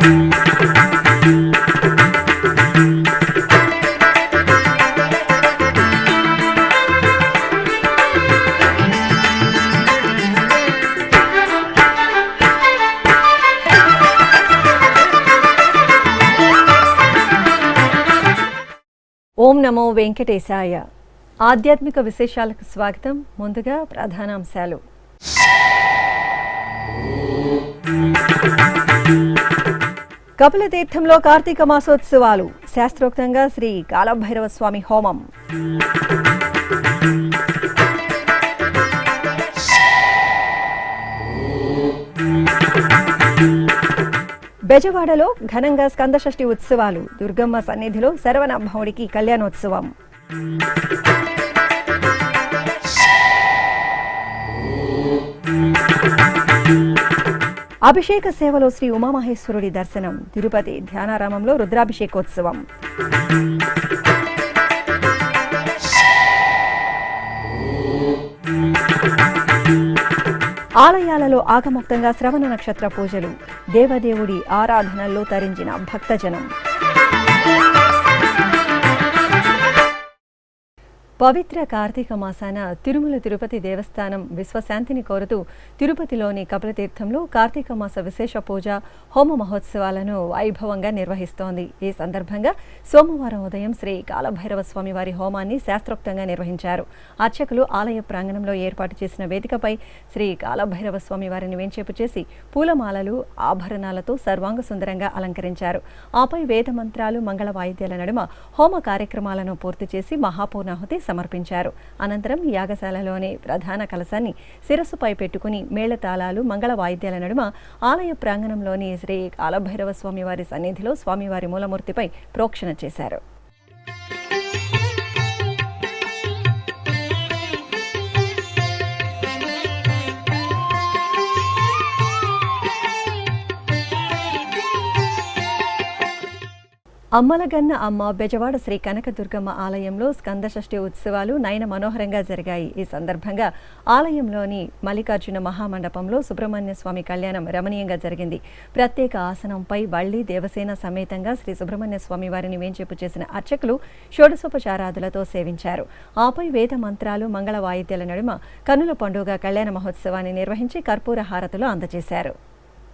ఓం నమో వెంకటేశాయ. ఆధ్యాత్మిక విశేషాలకు స్వాగతం. ముందుగా ప్రధానాంశాలు. కపిలతీర్థంలో కార్తీక మాసోత్సవాలు. శాస్త్రోక్తంగా శ్రీ కాలభైరవ స్వామి హోమం. బెజవాడలో ఘనంగా స్కందషష్ఠి ఉత్సవాలు. దుర్గమ్మ సన్నిధిలో శరవణభవుడికి కళ్యాణోత్సవం. అభిషేక సేవలో శ్రీ ఉమామహేశ్వరుడి దర్శనం. తిరుపతి ధ్యానారామంలో రుద్రాభిషేకోత్సవం. ఆలయాలలో ఆగమోక్తంగా శ్రవణ నక్షత్ర పూజలు. దేవదేవుడి ఆరాధనల్లో తరించిన భక్తజనం. పవిత్ర కార్తీక మాసాన తిరుమల తిరుపతి దేవస్థానం విశ్వశాంతిని కోరుతూ తిరుపతిలోని కపిలతీర్థంలో కార్తీక మాస విశేష పూజ హోమ మహోత్సవాలను వైభవంగా నిర్వహిస్తోంది. ఈ సందర్భంగా సోమవారం ఉదయం శ్రీ కాలభైరవ స్వామి వారి హోమాన్ని శాస్త్రోక్తంగా నిర్వహించారు. అర్చకులు ఆలయ ప్రాంగణంలో ఏర్పాటు చేసిన వేదికపై శ్రీ కాలభైరవ స్వామి వారిని వేంచేపు చేసి పూలమాలలు ఆభరణాలతో సర్వాంగ సుందరంగా అలంకరించారు. ఆపై వేద మంత్రాలు మంగళ వాయిద్యాల నడుమ హోమ కార్యక్రమాలను పూర్తి చేసి మహాపూర్ణాహుతి సమర్పించారు. అనంతరం యాగశాలలోని ప్రధాన కలశాన్ని శిరస్సుపై పెట్టుకుని మేళతాళాలు మంగళ వాయిద్యాల నడుమ ఆలయ ప్రాంగణంలోని శ్రీ కాలభైరవ స్వామి వారి సన్నిధిలో స్వామివారి మూలమూర్తిపై ప్రోక్షణ చేశారు. అమ్మలగన్న అమ్మ బెజవాడ శ్రీ కనకదుర్గమ్మ ఆలయంలో స్కందషష్ఠి ఉత్సవాలు నయన మనోహరంగా జరిగాయి. ఈ సందర్భంగా ఆలయంలోని మల్లికార్జున మహామండపంలో సుబ్రహ్మణ్య స్వామి కళ్యాణం రమణీయంగా జరిగింది. ప్రత్యేక ఆసనంపై వల్లి దేవసేన సమేతంగా శ్రీ సుబ్రహ్మణ్య స్వామి వారిని వేంచేపు చేసిన అర్చకులు షోడశోపచారాదులతో సేవించారు. ఆపై వేద మంత్రాలు మంగళ వాయిద్యాల నడుమ కన్నుల పండుగ కళ్యాణ మహోత్సవాన్ని నిర్వహించి కర్పూర హారతులు అందజేశారు.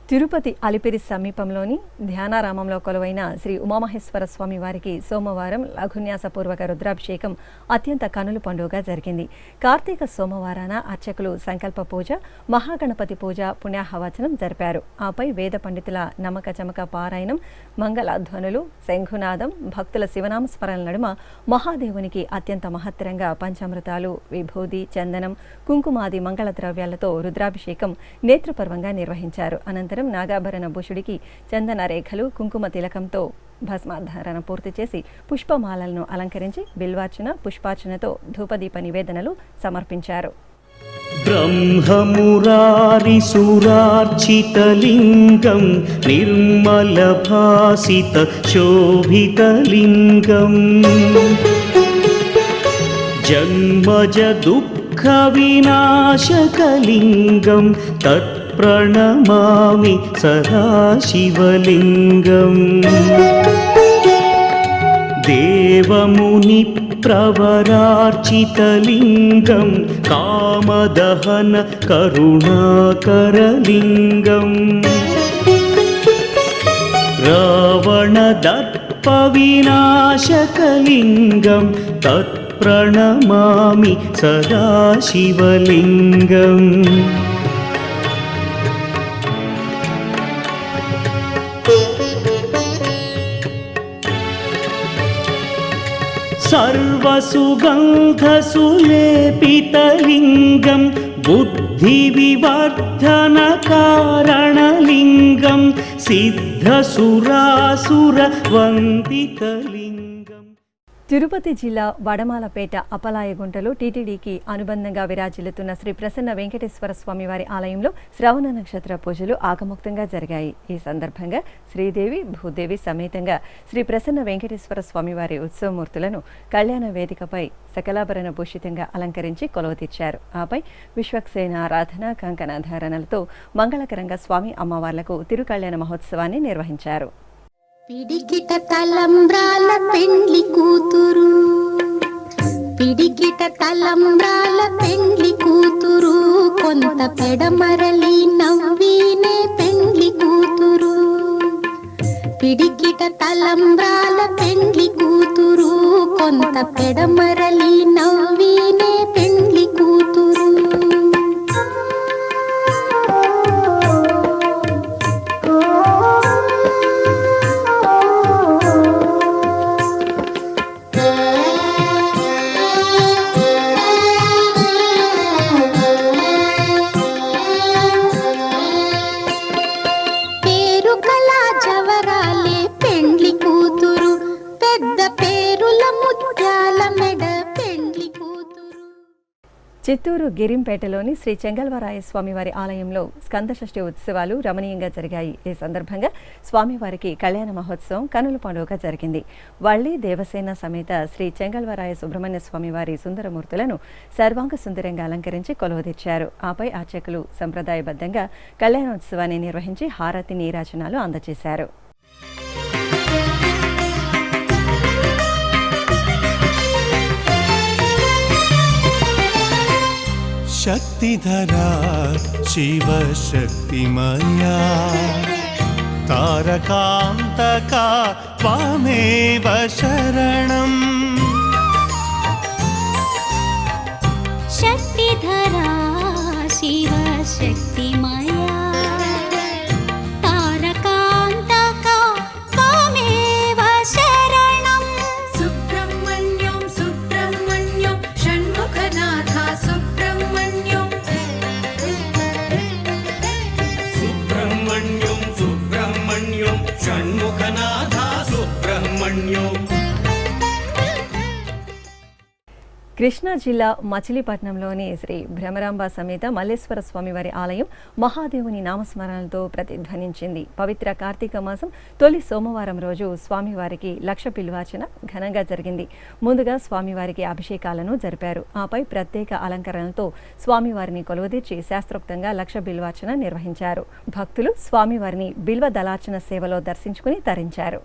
తిరుపతి అలిపిరి సమీపంలోని ధ్యానారామంలో కొలువైన శ్రీ ఉమామహేశ్వర స్వామి వారికి సోమవారం లఘున్యాసపూర్వక రుద్రాభిషేకం అత్యంత కనుల పండుగగా జరిగింది. కార్తీక సోమవారాన అర్చకులు సంకల్ప పూజ, మహాగణపతి పూజ, పుణ్యాహవచనం జరిపారు. ఆపై వేద పండితుల నమక చమక పారాయణం, మంగళధ్వనులు, శంఖునాదం, భక్తుల శివనామ స్మరణ నడుమ మహాదేవునికి అత్యంత మహత్తరంగా పంచామృతాలు, విభూది, చందనం, కుంకుమాది మంగళ ద్రవ్యాలతో రుద్రాభిషేకం నేత్రపర్వంగా నిర్వహించారు. అనంతరం నాగాభరణ భూషుడికి చందన రేఖలు, కుంకుమ తిలకంతో భస్మాధారణ పూర్తి చేసి పుష్పమాలలను అలంకరించి బిల్వార్చన, పుష్పార్చనతో ధూపదీప నివేదనలు సమర్పించారు. బ్రహ్మమురారి సురార్చితలింగం నిర్మల భాసిత శోభితలింగం జన్మజ దుఃఖ వినాశకలింగం ప్రణమామి సదాశివలింగం దేవముని ప్రవరార్చితలింగం కామదహన కరుణాకరలింగం రావణదర్ప వినాశకలింగం తత్ప్రణమామి సదాశివలింగం సర్వసుగంధసులేపితలింగం బుద్ధివివర్ధనకారణలింగం సిద్ధసురాసుర వందితలింగం. తిరుపతి జిల్లా వడమాలపేట అపలాయగుంటలో టీటీడీకి అనుబంధంగా విరాజిల్లుతున్న శ్రీ ప్రసన్న వెంకటేశ్వర స్వామివారి ఆలయంలో శ్రవణ నక్షత్ర పూజలు ఆగమోక్తంగా జరిగాయి. ఈ సందర్భంగా శ్రీదేవి భూదేవి సమేతంగా శ్రీ ప్రసన్న వెంకటేశ్వర స్వామివారి ఉత్సవమూర్తులను కళ్యాణ వేదికపై సకలాభరణ భూషితంగా అలంకరించి కొలువుతీర్చారు. ఆపై విశ్వక్సేన ఆరాధన కంకణధారణలతో మంగళకరంగా స్వామి అమ్మవార్లకు తిరుకళ్యాణ మహోత్సవాన్ని నిర్వహించారు. పిడికిట తలంబ్రాల పెండ్లి కూతురు, పిడికిట తలంబ్రాల పెండ్లి కూతురు, కొంత పెడమరలి నవ్వీనే పెండ్లి కూతురు. పిడికిట తలంబ్రాల పెండ్లి కూతురు, కొంత పెడమరలి నవ్వీనే పెండ్లి కూతురు. చిత్తూరు గిరింపేటలోని శ్రీ చెంగల్వరాయ స్వామివారి ఆలయంలో స్కందషష్ఠి ఉత్సవాలు రమణీయంగా జరిగాయి. ఈ సందర్భంగా స్వామివారికి కళ్యాణ మహోత్సవం కనుల పండుగగా జరిగింది. వల్లి దేవసేన సమేత శ్రీ చెంగల్వరాయ సుబ్రహ్మణ్య స్వామివారి సుందరమూర్తులను సర్వాంగ సుందరంగా అలంకరించి కొలువుదీర్చారు. ఆపై అర్చకులు సంప్రదాయబద్ధంగా కళ్యాణోత్సవాన్ని నిర్వహించి హారతి నీరాజనాలు అందజేశారు. शक्तिधरा शिवशक्तिमया तारकान्तका त्वामेव शरणम्. शक्तिधरा शिवशक्तिमया तारकान्तका त्वामेव शरणम्. सुब्रह्मण्यं सुब्रह्मण्यं षण्मुखनाथा सुब्रह्मण्यं सुब्रह्मण्यं सुब्रह्मण्यं षण्मुखनाथा सुब्रह्मण्यं. కృష్ణా జిల్లా మచిలీపట్నంలోని శ్రీ భ్రమరాంబ సమేత మల్లేశ్వర స్వామివారి ఆలయం మహాదేవుని నామస్మరణలతో ప్రతిధ్వనించింది. పవిత్ర కార్తీక మాసం తొలి సోమవారం రోజు స్వామివారికి లక్ష బిల్వార్చన ఘనంగా జరిగింది. ముందుగా స్వామివారికి అభిషేకాలను జరిపారు. ఆపై ప్రత్యేక అలంకరణలతో స్వామివారిని కొలువుదీర్చి శాస్త్రోక్తంగా లక్ష బిల్వార్చన నిర్వహించారు. భక్తులు స్వామివారిని బిల్వ దళార్చన సేవలో దర్శించుకుని తరించారు.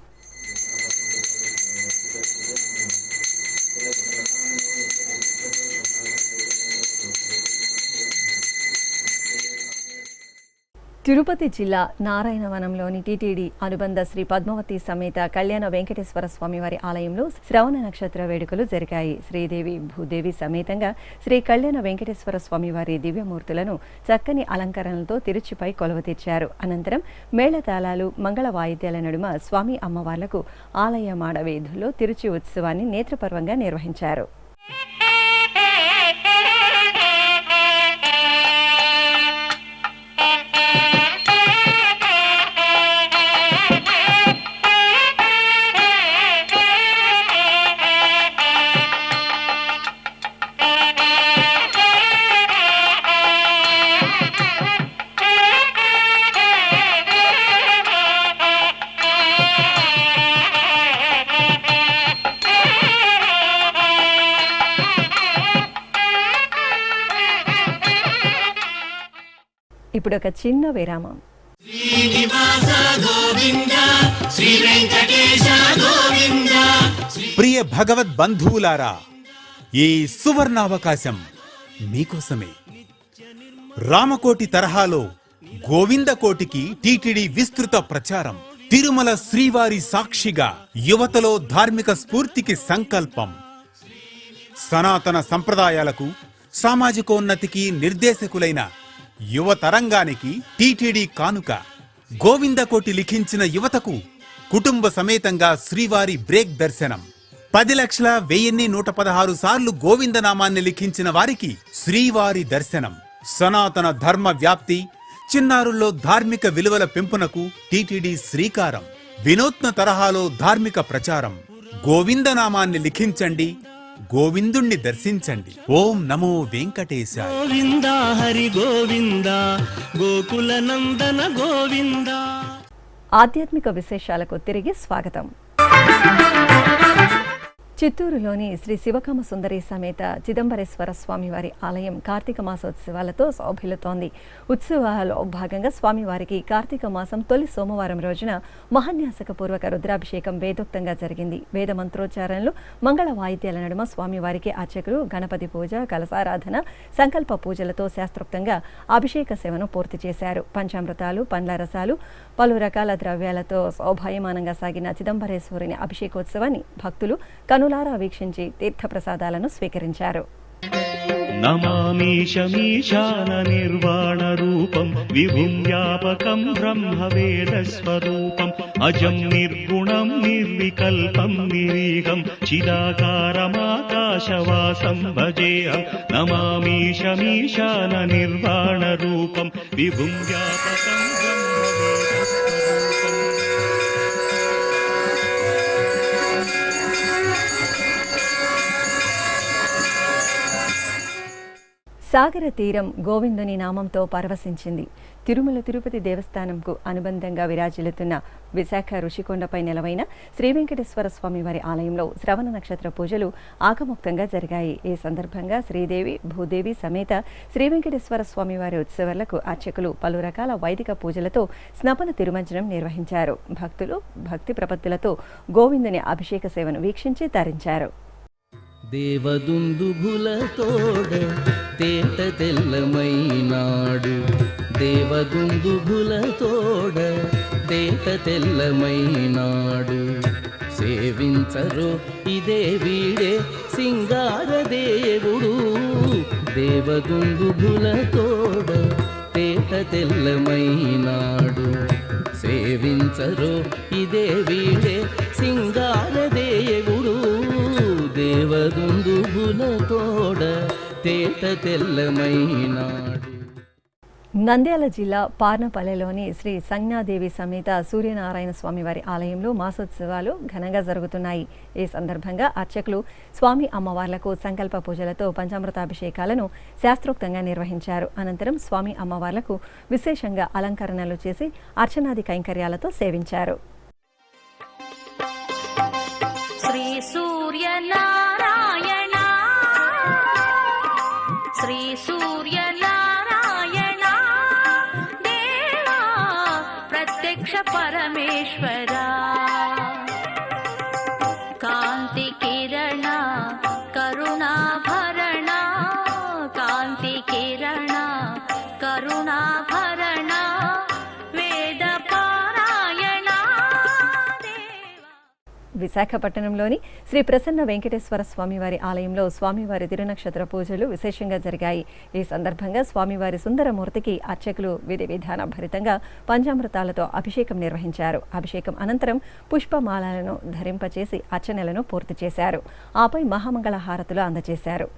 తిరుపతి జిల్లా నారాయణవనంలోని టీటీడీ అనుబంధ శ్రీ పద్మావతి సమేత కళ్యాణ వెంకటేశ్వర స్వామివారి ఆలయంలో శ్రవణ నక్షత్ర వేడుకలు జరిగాయి. శ్రీదేవి భూదేవి సమేతంగా శ్రీ కళ్యాణ వెంకటేశ్వర స్వామివారి దివ్యమూర్తులను చక్కని అలంకరణలతో తిరుచిపై కొలువుతీర్చారు. అనంతరం మేళతాళాలు మంగళ వాయిద్యాల నడుమ స్వామి అమ్మవార్లకు ఆలయ మాడవీధుల్లో తిరుచి ఉత్సవాన్ని నేత్రపర్వంగా నిర్వహించారు. ఇప్పుడు ఒక చిన్న విరామం. ప్రియ భగవద్ బంధువులారా, ఈ సువర్ణావకాశం మీకోసమే. రామకోటి తరహాలో గోవిందకోటికి టీటీడీ విస్తృత ప్రచారం. తిరుమల శ్రీవారి సాక్షిగా యువతలో ధార్మిక స్ఫూర్తికి సంకల్పం. సనాతన సంప్రదాయాలకు సామాజికోన్నతికి నిర్దేశకులైన యువతరంగానికి టీటీడీ కానుక. గోవిందకోటి లిఖించిన యువతకు కుటుంబ సమేతంగా శ్రీవారి బ్రేక్ దర్శనం. 10,01,116 సార్లు గోవిందనామాన్ని లిఖించిన వారికి శ్రీవారి దర్శనం. సనాతన ధర్మ వ్యాప్తి, చిన్నారుల్లో ధార్మిక విలువల పెంపునకు టీటీడీ శ్రీకారం. వినూత్న తరహాలో ధార్మిక ప్రచారం. గోవిందనామాన్ని లిఖించండి, గోవిందుణ్ణి దర్శించండి. ఓం నమో వెంకటేశాయ. గోవింద హరి గోవింద గోకుల నందన గోవింద. ఆధ్యాత్మిక విశేషాలకు తిరిగి స్వాగతం. చిత్తూరులోని శ్రీ శివకామ సుందరి సమేత చిదంబరేశ్వర స్వామివారి ఆలయం కార్తీక మాసోత్సవాలతో శోభిల్లుతోంది. ఉత్సవాలలో భాగంగా స్వామివారికి కార్తీక మాసం తొలి సోమవారం రోజున మహాన్యాసకపూర్వక రుద్రాభిషేకం వేదోక్తంగా జరిగింది. వేద మంత్రోచ్చారణలు, మంగళ వాయిద్యాల నడుమ స్వామివారికి అర్చకులు గణపతి పూజ, కలసారాధన, సంకల్ప పూజలతో శాస్త్రోక్తంగా అభిషేక సేవను పూర్తి చేశారు. పంచామృతాలు, పండ్ల రసాలు, పలు రకాల ద్రవ్యాలతో శోభాయమానంగా సాగిన చిదంబరేశ్వరుని అభిషేకోత్సవాన్ని భక్తులు కనులారా వీక్షించి తీర్థప్రసాదాలను స్వీకరించారు. నమామీశమీశాన నిర్వాణ రూపం విభుం వ్యాపకం బ్రహ్మవేద స్వరూపం అజం నిర్గుణం నిర్వికల్పం నిరీహం చిదాకారమాకాశవాసం భజేహం. నమామీశమీశాన నిర్వాణ రూపం విభుం వ్యాపకం బ్రహ్మవేద స్వరూపం. సాగర తీరం గోవిందుని నామంతో పరవశించింది. తిరుమల తిరుపతి దేవస్థానంకు అనుబంధంగా విరాజిల్లుతున్న విశాఖ ఋషికొండపై నెలవైన శ్రీ వెంకటేశ్వర స్వామివారి ఆలయంలో శ్రవణ నక్షత్ర పూజలు ఆగమోక్తంగా జరిగాయి. ఈ సందర్భంగా శ్రీదేవి, భూదేవి సమేత శ్రీ వెంకటేశ్వర స్వామివారి ఉత్సవాలకు అర్చకులు పలు రకాల వైదిక పూజలతో స్నపన తిరుమంజనం నిర్వహించారు. భక్తులు భక్తి ప్రపత్తులతో గోవిందుని అభిషేక సేవను వీక్షించి తరించారు. దేవదుందుభులతోడ తేట తెల్లమైనాడు, దేవదుందుభులతోడ తేట తెల్లమైనాడు. సేవించరో ఇదే వీడే సింగారదేవుడు, దేవదుందుభులతోడ తేట తెల్లమైనాడు. సేవించరో ఇదే వీడే సింగారదేవుడు, దేవదుందుభులతోడ తేట తెల్లమైనాడు. నంద్యాల జిల్లా పార్నపల్లెలోని శ్రీ సంజ్ఞాదేవి సమేత సూర్యనారాయణ స్వామివారి ఆలయంలో మాసోత్సవాలు ఘనంగా జరుగుతున్నాయి. ఈ సందర్భంగా అర్చకులు స్వామి అమ్మవార్లకు సంకల్ప పూజలతో పంచామృతాభిషేకాలను శాస్త్రోక్తంగా నిర్వహించారు. అనంతరం స్వామి అమ్మవార్లకు విశేషంగా అలంకరణలు చేసి అర్చనాది కైంకర్యాలతో సేవించారు. శ్రీ సూర్యనారాయణ శ్రీ సూర్యనారాయణ దేవా ప్రత్యక్ష పరమేశ్వర కాంతి కిరణ కరుణాభరణ కాంతి కిరణ కరుణాభరణ వేద పారాయణ విశాఖపట్నంలోని శ్రీ ప్రసన్న వెంకటేశ్వర స్వామివారి ఆలయంలో స్వామివారి తిరునక్షత్ర పూజలు విశేషంగా జరిగాయి. ఈ సందర్భంగా స్వామివారి సుందరమూర్తికి అర్చకులు విధి విధాన భరితంగా పంచామృతాలతో అభిషేకం నిర్వహించారు. అభిషేకం అనంతరం పుష్పమాలను ధరింపచేసి అర్చనలను పూర్తి చేశారు. ఆపై మహామంగళ హారతులు అందజేశారు.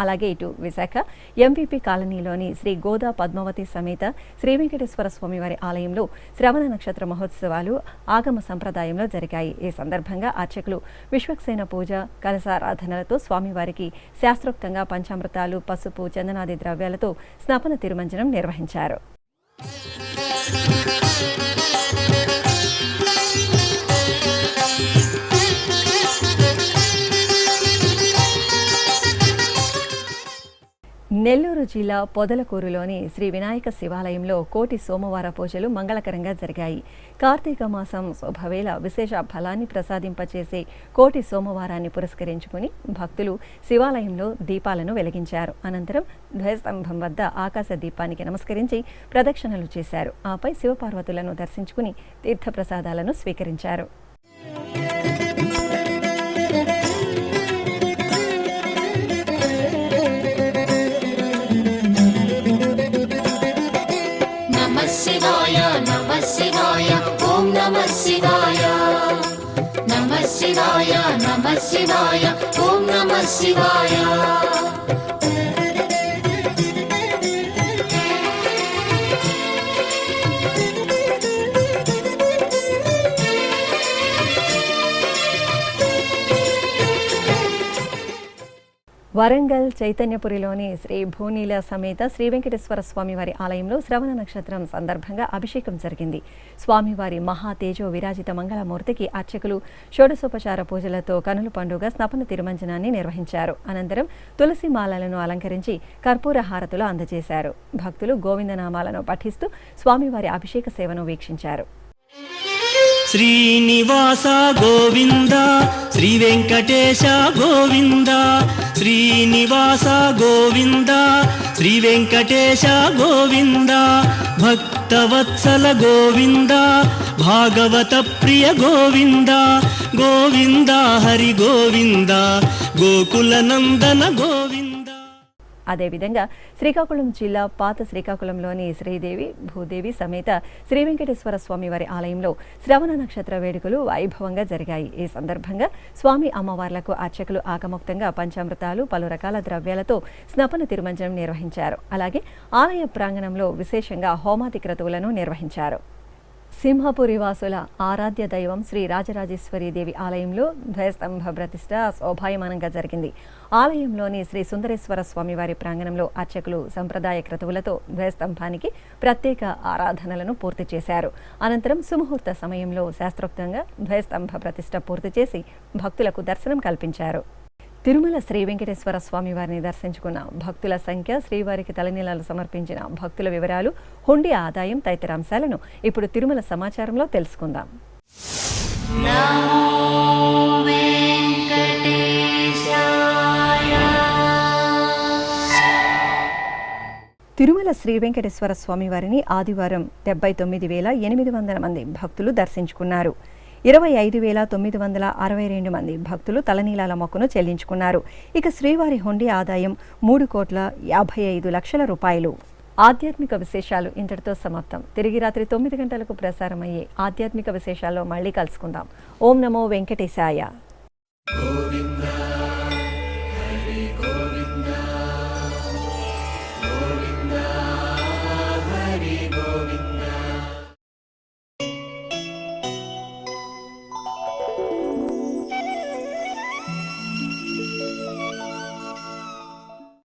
అలాగే ఇటు విశాఖ ఎంపీపీ కాలనీలోని శ్రీ గోదా పద్మావతి సమేత శ్రీ వెంకటేశ్వర స్వామివారి ఆలయంలో శ్రవణ నక్షత్ర మహోత్సవాలు ఆగమ సంప్రదాయంలో జరిగాయి. ఈ సందర్భంగా అర్చకులు విశ్వక్సేన పూజ, కలసారాధనలతో స్వామివారికి శాస్త్రోక్తంగా పంచామృతాలు, పసుపు, చందనాది ద్రవ్యాలతో స్నపన తిరుమంజనం నిర్వహించారు. నెల్లూరు జిల్లా పొదలకూరులోని శ్రీ వినాయక శివాలయంలో కోటి సోమవార పూజలు మంగళకరంగా జరిగాయి. కార్తీక మాసం శుభవేళ విశేష ఫలాన్ని ప్రసాదింపచేసే కోటి సోమవారాన్ని పురస్కరించుకుని భక్తులు శివాలయంలో దీపాలను వెలిగించారు. అనంతరం ధ్వజస్తంభం వద్ద ఆకాశ దీపానికి నమస్కరించి ప్రదక్షిణలు చేశారు. ఆపై శివపార్వతులను దర్శించుకుని తీర్థప్రసాదాలను స్వీకరించారు. నమః శివాయ శివాయ నమః శివాయ ఓం నమః శివాయ వరంగల్ చైతన్యపురిలోని శ్రీ భూనీల సమేత శ్రీ వెంకటేశ్వర స్వామివారి ఆలయంలో శ్రవణ నక్షత్రం సందర్భంగా అభిషేకం జరిగింది. స్వామివారి మహా తేజో విరాజిత మంగళమూర్తికి అర్చకులు షోడశోపచార పూజలతో కనుల పండుగ స్నపన తిరుమంజనాన్ని నిర్వహించారు. అనంతరం తులసి మాలలను అలంకరించి కర్పూర హారతులు అందజేశారు. భక్తులు గోవిందనామాలను పఠిస్తూ స్వామివారి అభిషేక సేవను వీక్షించారు. శ్రీనివాస గోవింద శ్రీ వెంకటేశ గోవింద శ్రీనివాస గోవింద శ్రీ వెంకటేశ గోవింద భక్తవత్సల గోవింద భాగవత ప్రియ గోవింద గోవింద హరి గోవింద గోకుల నందన గోవింద. అదేవిధంగా శ్రీకాకుళం జిల్లా పాత శ్రీకాకుళంలోని శ్రీదేవి భూదేవి సమేత శ్రీ వెంకటేశ్వర స్వామివారి ఆలయంలో శ్రవణ నక్షత్ర వేడుకలు వైభవంగా జరిగాయి. ఈ సందర్భంగా స్వామి అమ్మవార్లకు అర్చకులు ఆగమోక్తంగా పంచామృతాలు పలు రకాల ద్రవ్యాలతో స్నపన తిరుమంజనం నిర్వహించారు. అలాగే ఆలయ ప్రాంగణంలో విశేషంగా హోమాది క్రతువులను నిర్వహించారు. సింహపురి వాసుల ఆరాధ్య దైవం శ్రీ రాజరాజేశ్వరి దేవి ఆలయంలో ధ్వజస్తంభ ప్రతిష్ఠ శోభాయమానంగా జరిగింది. ఆలయంలోని శ్రీ సుందరేశ్వర స్వామివారి ప్రాంగణంలో అర్చకులు సంప్రదాయ క్రతువులతో ధ్వజస్తంభానికి ప్రత్యేక ఆరాధనలను పూర్తి చేశారు. అనంతరం సుముహూర్త సమయంలో శాస్త్రోక్తంగా ధ్వజస్తంభ ప్రతిష్ఠ పూర్తి చేసి భక్తులకు దర్శనం కల్పించారు. తిరుమల శ్రీ వెంకటేశ్వర స్వామి వారిని దర్శించుకున్న భక్తుల సంఖ్య, శ్రీవారికి తలనీలాలు సమర్పించిన భక్తుల వివరాలు, హుండీ ఆదాయం తదితర అంశాలను ఇప్పుడు తిరుమల సమాచారంలో తెలుసుకుందాం. తిరుమల శ్రీ వెంకటేశ్వర స్వామి వారిని ఆదివారం 79,800 మంది భక్తులు దర్శించుకున్నారు. 25,962 మంది భక్తులు తలనీలాల మొక్కును చెల్లించుకున్నారు. ఇక శ్రీవారి హుండీ ఆదాయం 3,55,00,000 రూపాయలు. ఆధ్యాత్మిక విశేషాలు ఇంతటితో సమాప్తం. తిరిగి రాత్రి 9 గంటలకు ప్రసారమయ్యే ఆధ్యాత్మిక విశేషాల్లో మళ్ళీ కలుసుకుందాం. ఓం నమో వెంకటేశాయ.